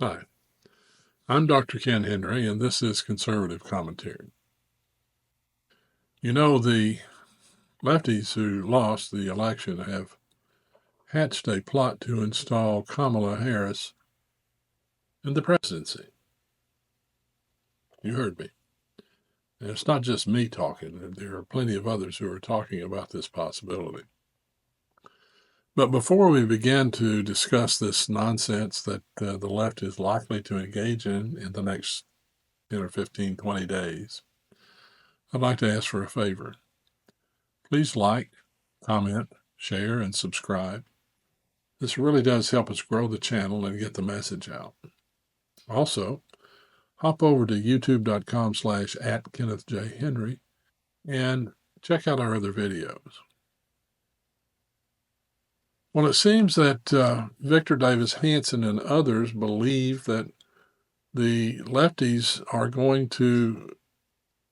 Hi, I'm Dr. Ken Henry, and this is Conservative Commentary. You know, the lefties who lost the election have hatched a plot to install Kamala Harris in the presidency. You heard me. And it's not just me talking. There are plenty of others who are talking about this possibility. But before we begin to discuss this nonsense that the left is likely to engage in the next 10 or 15, 20 days, I'd like to ask for a favor. Please like, comment, share, and subscribe. This really does help us grow the channel and get the message out. Also, hop over to youtube.com/@KennethJHenry and check out our other videos. Well, it seems that Victor Davis Hanson and others believe that the lefties are going to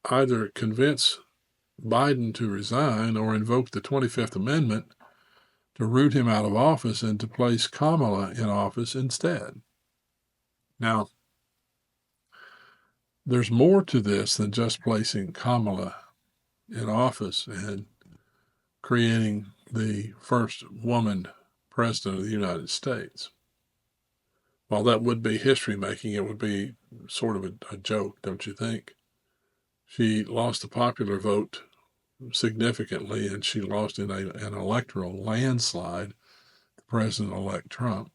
either convince Biden to resign or invoke the 25th Amendment to root him out of office and to place Kamala in office instead. Now, there's more to this than just placing Kamala in office and creating the first woman president of the United States. While that would be history-making, it would be sort of a joke, don't you think? She lost the popular vote significantly, and she lost in an electoral landslide to President-elect Trump.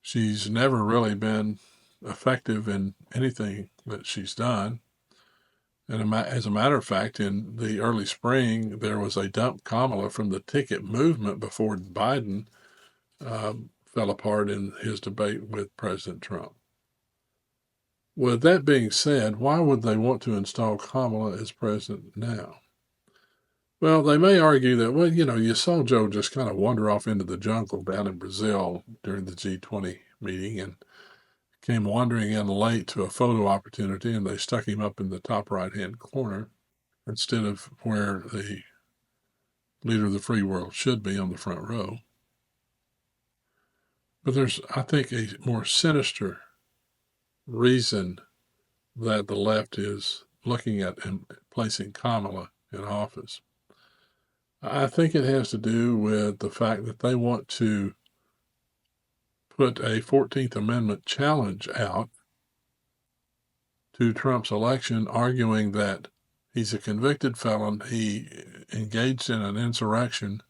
She's never really been effective in anything that she's done. And as a matter of fact, in the early spring, there was a dump Kamala from the ticket movement before Biden fell apart in his debate with President Trump. With that being said, why would they want to install Kamala as president now? Well, they may argue that, well, you saw Joe just kind of wander off into the jungle down in Brazil during the G20 meeting and came wandering in late to a photo opportunity, and they stuck him up in the top right-hand corner instead of where the leader of the free world should be, on the front row. But there's, I think, a more sinister reason that the left is looking at and placing Kamala in office. I think it has to do with the fact that they want to put a 14th Amendment challenge out to Trump's election, arguing that he's a convicted felon, he engaged in an insurrection,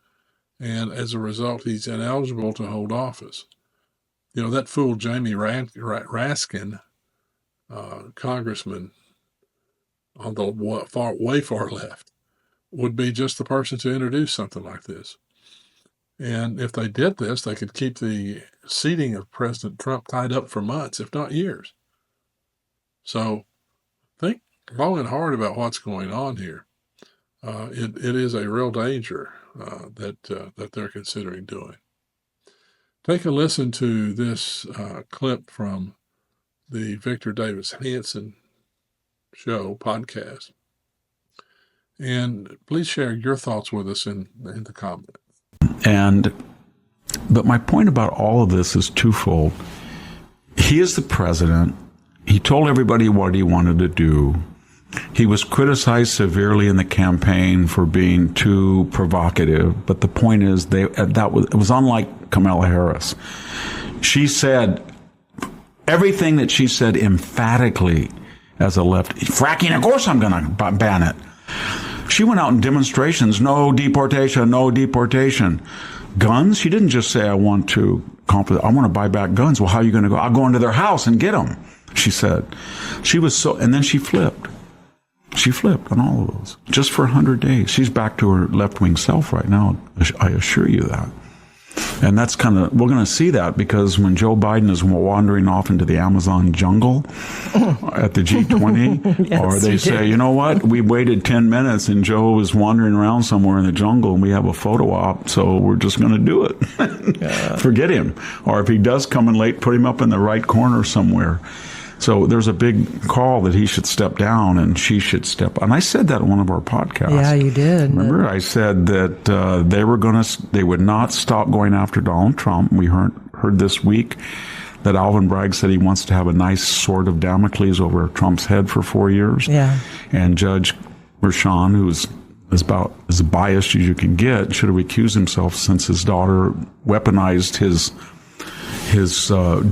and as a result, he's ineligible to hold office. That fool Jamie Raskin, congressman on the way far left, would be just the person to introduce something like this. And if they did this, they could keep the seating of President Trump tied up for months, if not years. So think long and hard about what's going on here. It is a real danger that they're considering doing. Take a listen to this clip from the Victor Davis Hanson show podcast, and please share your thoughts with us in the comments. But my point about all of this is twofold. He is the president. He told everybody what he wanted to do. He was criticized severely in the campaign for being too provocative. But the point is, it was unlike Kamala Harris. She said everything that she said emphatically as a left. Fracking, of course I'm going to ban it. She went out in demonstrations, no deportation, no deportation. Guns? She didn't just say, I want to buy back guns. Well, how are you going to go? I'll go into their house and get them, she said. And then she flipped. She flipped on all of those, just for 100 days. She's back to her left-wing self right now, I assure you that. And that's we're going to see that, because when Joe Biden is wandering off into the Amazon jungle at the G20, yes, or they say, you know what, we waited 10 minutes and Joe is wandering around somewhere in the jungle and we have a photo op, so we're just going to do it. Yeah. Forget him. Or if he does come in late, put him up in the right corner somewhere. So there's a big call that he should step down and she should step. And I said that in one of our podcasts. Yeah, you did. Remember, I said that they would not stop going after Donald Trump. We heard this week that Alvin Bragg said he wants to have a nice sword of Damocles over Trump's head for 4 years. Yeah. And Judge Merchan, who's about as biased as you can get, should have recused himself since his daughter weaponized his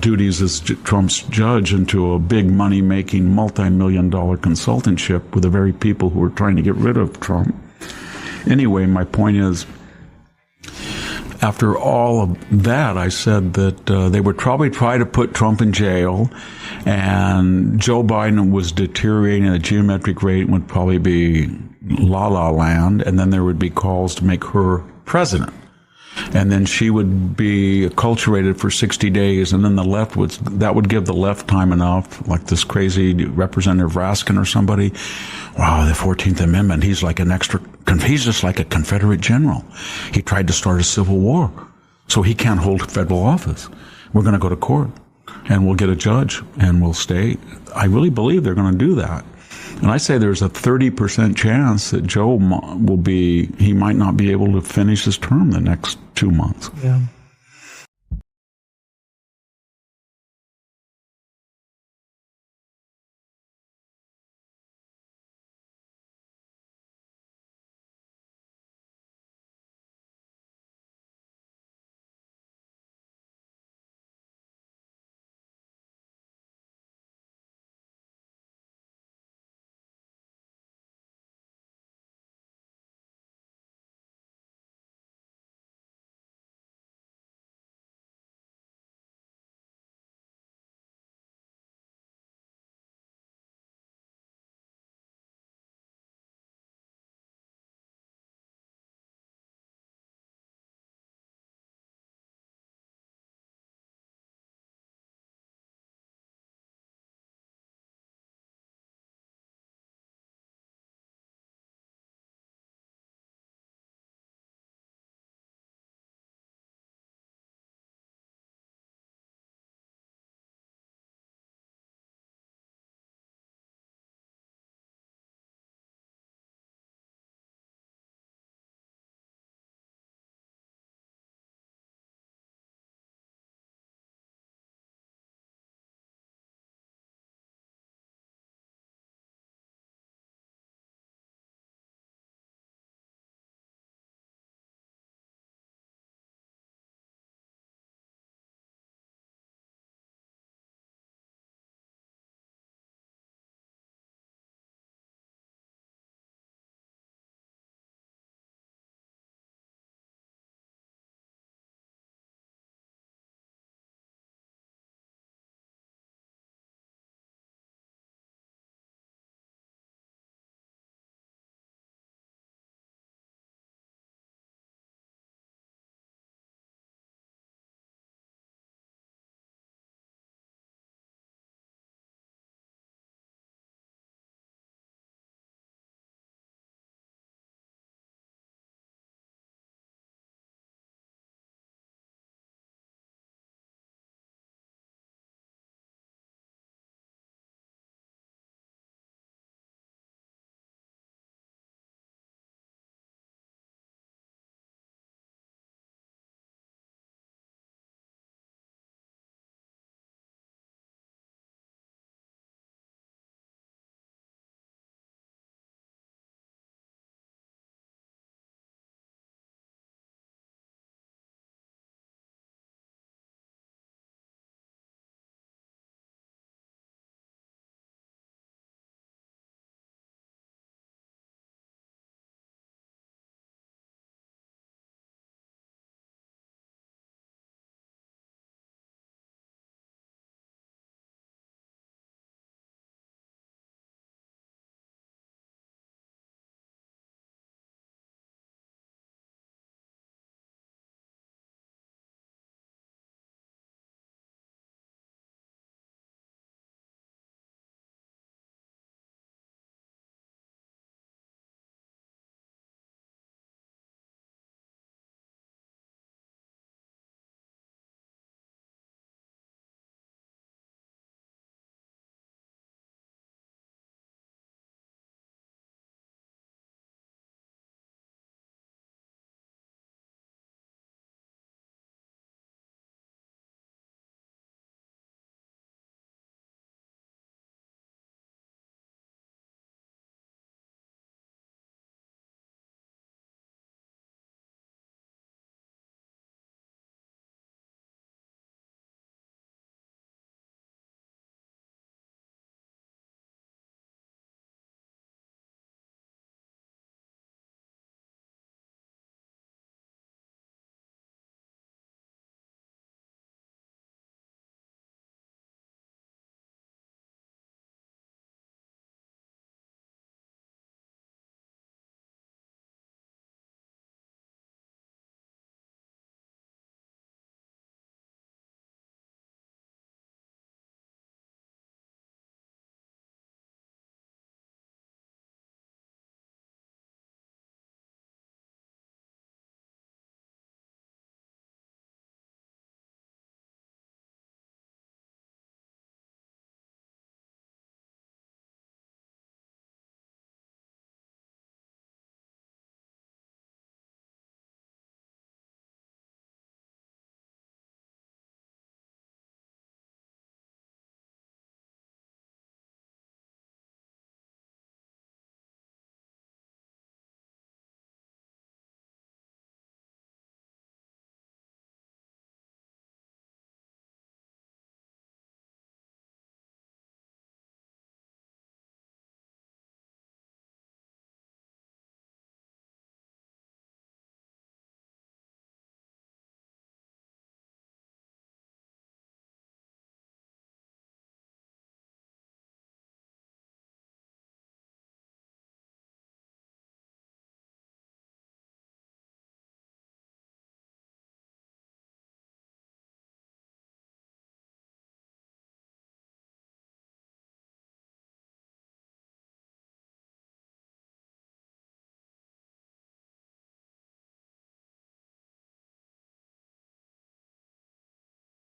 duties as Trump's judge into a big money-making, multi-million-dollar consultantship with the very people who were trying to get rid of Trump. Anyway, my point is, after all of that, I said that they would probably try to put Trump in jail, and Joe Biden was deteriorating at a geometric rate and would probably be la-la land, and then there would be calls to make her president. And then she would be acculturated for 60 days, and then that would give the left time enough, like this crazy Representative Raskin or somebody. Wow, the 14th Amendment, he's just like a Confederate general. He tried to start a civil war, so he can't hold federal office. We're going to go to court, and we'll get a judge, and we'll stay. I really believe they're going to do that. And I say there's a 30% chance that Joe he might not be able to finish his term the next 2 months. Yeah.